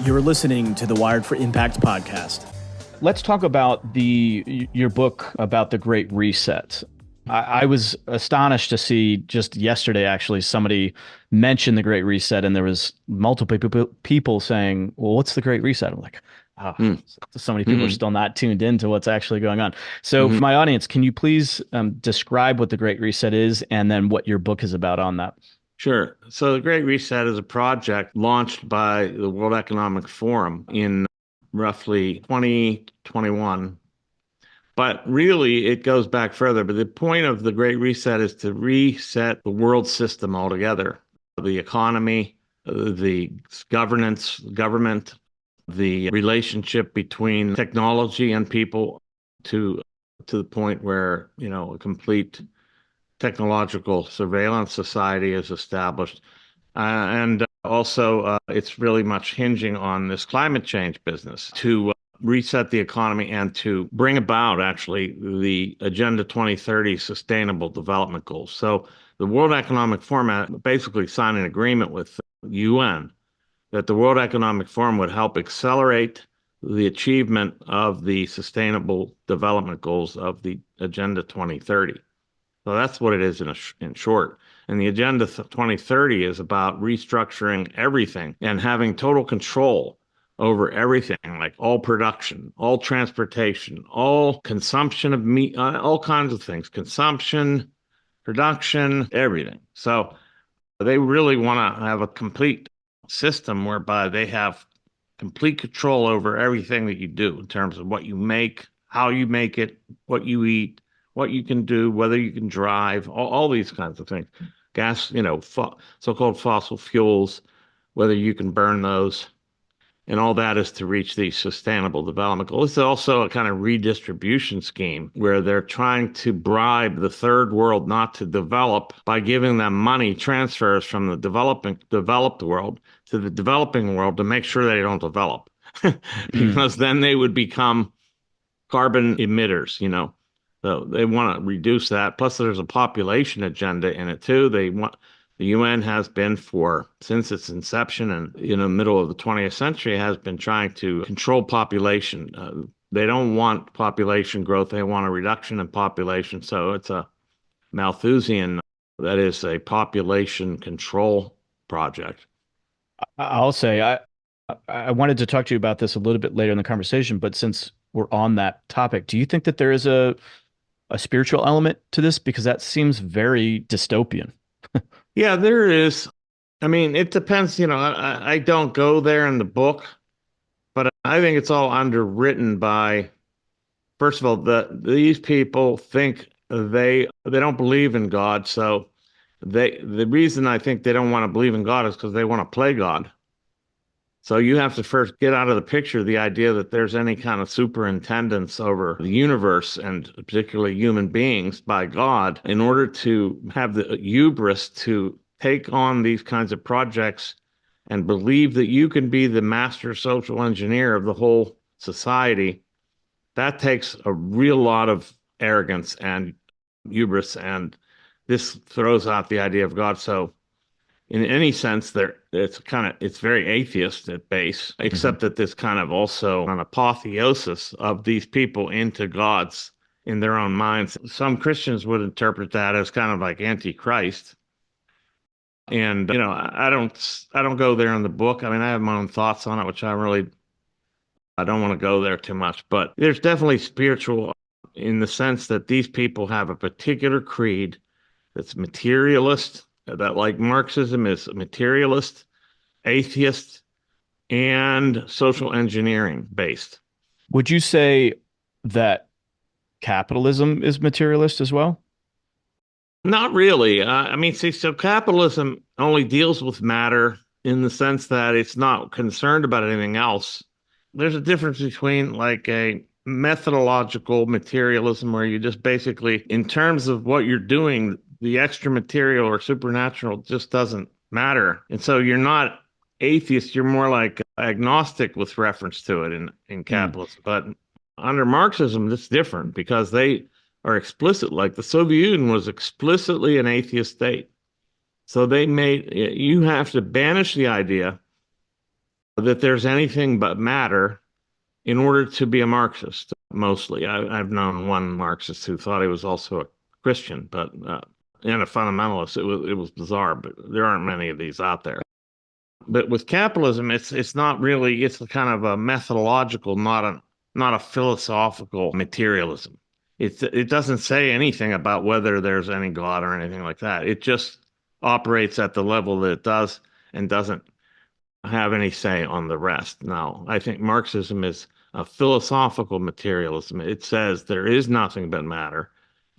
You're listening to the Wired for Impact podcast. Let's talk about your book about the Great Reset. I was astonished to see just yesterday, actually, somebody mention the Great Reset, and there was multiple people saying, "Well, what's the Great Reset?" I'm like, "Oh, so many people are still not tuned into what's actually going on." So, for my audience, can you please describe what the Great Reset is, and then what your book is about on that? Sure. So the Great Reset is a project launched by the World Economic Forum in roughly 2021. But really, it goes back further. But the point of the Great Reset is to reset the world system altogether. The economy, the governance, government, the relationship between technology and people to the point where, a complete technological surveillance society is established. And also, it's really much hinging on this climate change business to reset the economy and to bring about, actually, the Agenda 2030 Sustainable Development Goals. So the World Economic Forum basically signed an agreement with the UN that the World Economic Forum would help accelerate the achievement of the Sustainable Development Goals of the Agenda 2030. So that's what it is in short. And the Agenda 2030 is about restructuring everything and having total control over everything, like all production, all transportation, all consumption of meat, all kinds of things, consumption, production, everything. So they really want to have a complete system whereby they have complete control over everything that you do in terms of what you make, how you make it, what you eat, what you can do, whether you can drive, all these kinds of things. Gas, so-called fossil fuels, whether you can burn those, and all that is to reach the sustainable development goal. It's also a kind of redistribution scheme where they're trying to bribe the third world not to develop by giving them money transfers from the developed world to the developing world to make sure they don't develop, because then they would become carbon emitters, So they want to reduce that. Plus, there's a population agenda in it too. The UN has been since its inception and middle of the 20th century has been trying to control population. They don't want population growth. They want a reduction in population. So it's a Malthusian, that is a population control project. I'll say I wanted to talk to you about this a little bit later in the conversation, but since we're on that topic, do you think that there is a spiritual element to this? Because that seems very dystopian. Yeah, there is. I mean, it depends. I don't go there in the book, but I think it's all underwritten by, first of all, these people think they don't believe in God. So the reason I think they don't want to believe in God is because they want to play God. So you have to first get out of the picture the idea that there's any kind of superintendence over the universe and particularly human beings by God in order to have the hubris to take on these kinds of projects and believe that you can be the master social engineer of the whole society. That takes a real lot of arrogance and hubris, and this throws out the idea of God. So in any sense, it's very atheist at base, except that this kind of also an apotheosis of these people into gods in their own minds. Some Christians would interpret that as kind of like Antichrist. And I don't go there in the book. I mean, I have my own thoughts on it, which I don't want to go there too much. But there's definitely spiritual in the sense that these people have a particular creed that's materialist, that like Marxism is materialist, atheist, and social engineering based. Would you say that capitalism is materialist as well? Not really. I mean, see, so capitalism only deals with matter in the sense that it's not concerned about anything else. There's a difference between like a methodological materialism where you just basically, in terms of what you're doing, the extra material or supernatural just doesn't matter. And so you're not atheist, you're more like agnostic with reference to it in capitalism. But under Marxism, it's different because they are explicit, like the Soviet Union was explicitly an atheist state. So you have to banish the idea that there's anything but matter in order to be a Marxist, mostly. I've known one Marxist who thought he was also a Christian, but and a fundamentalist. It was bizarre, but there aren't many of these out there. But with capitalism, it's not really, it's a kind of a methodological, not a philosophical materialism. It doesn't say anything about whether there's any God or anything like that. It just operates at the level that it does and doesn't have any say on the rest. Now, I think Marxism is a philosophical materialism. It says there is nothing but matter.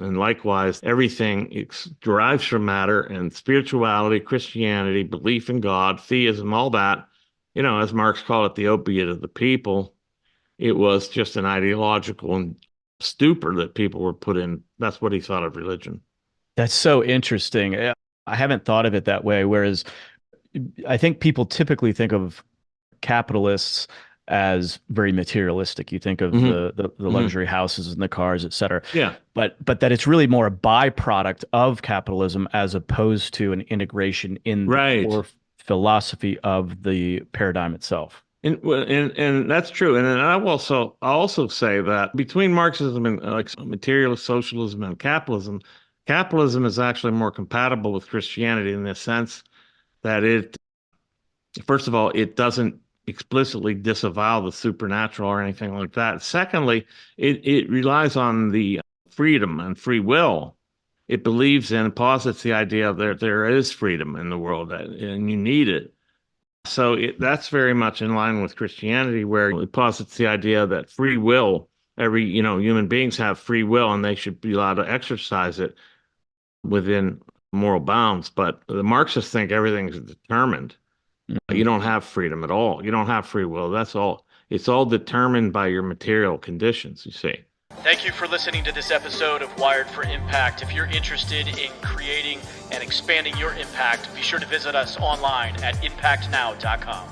And likewise, everything derives from matter, and spirituality, Christianity, belief in God, theism, all that, as Marx called it, the opiate of the people. It was just an ideological stupor that people were put in. That's what he thought of religion. That's so interesting. I haven't thought of it that way. Whereas I think people typically think of capitalists as very materialistic. You think of the luxury houses and the cars, et cetera. Yeah. But that it's really more a byproduct of capitalism as opposed to an integration in the core philosophy of the paradigm itself. And that's true. And then I'll also say that between Marxism and like materialist socialism and capitalism is actually more compatible with Christianity in the sense that first of all, it doesn't explicitly disavow the supernatural or anything like that. Secondly, it relies on the freedom and free will. It believes in and posits the idea that there is freedom in the world and you need it. So that's very much in line with Christianity, where it posits the idea that free will, human beings have free will and they should be allowed to exercise it within moral bounds. But the Marxists think everything's determined. You don't have freedom at all. You don't have free will. That's all. It's all determined by your material conditions, you see. Thank you for listening to this episode of Wired for Impact. If you're interested in creating and expanding your impact, be sure to visit us online at impactnow.com.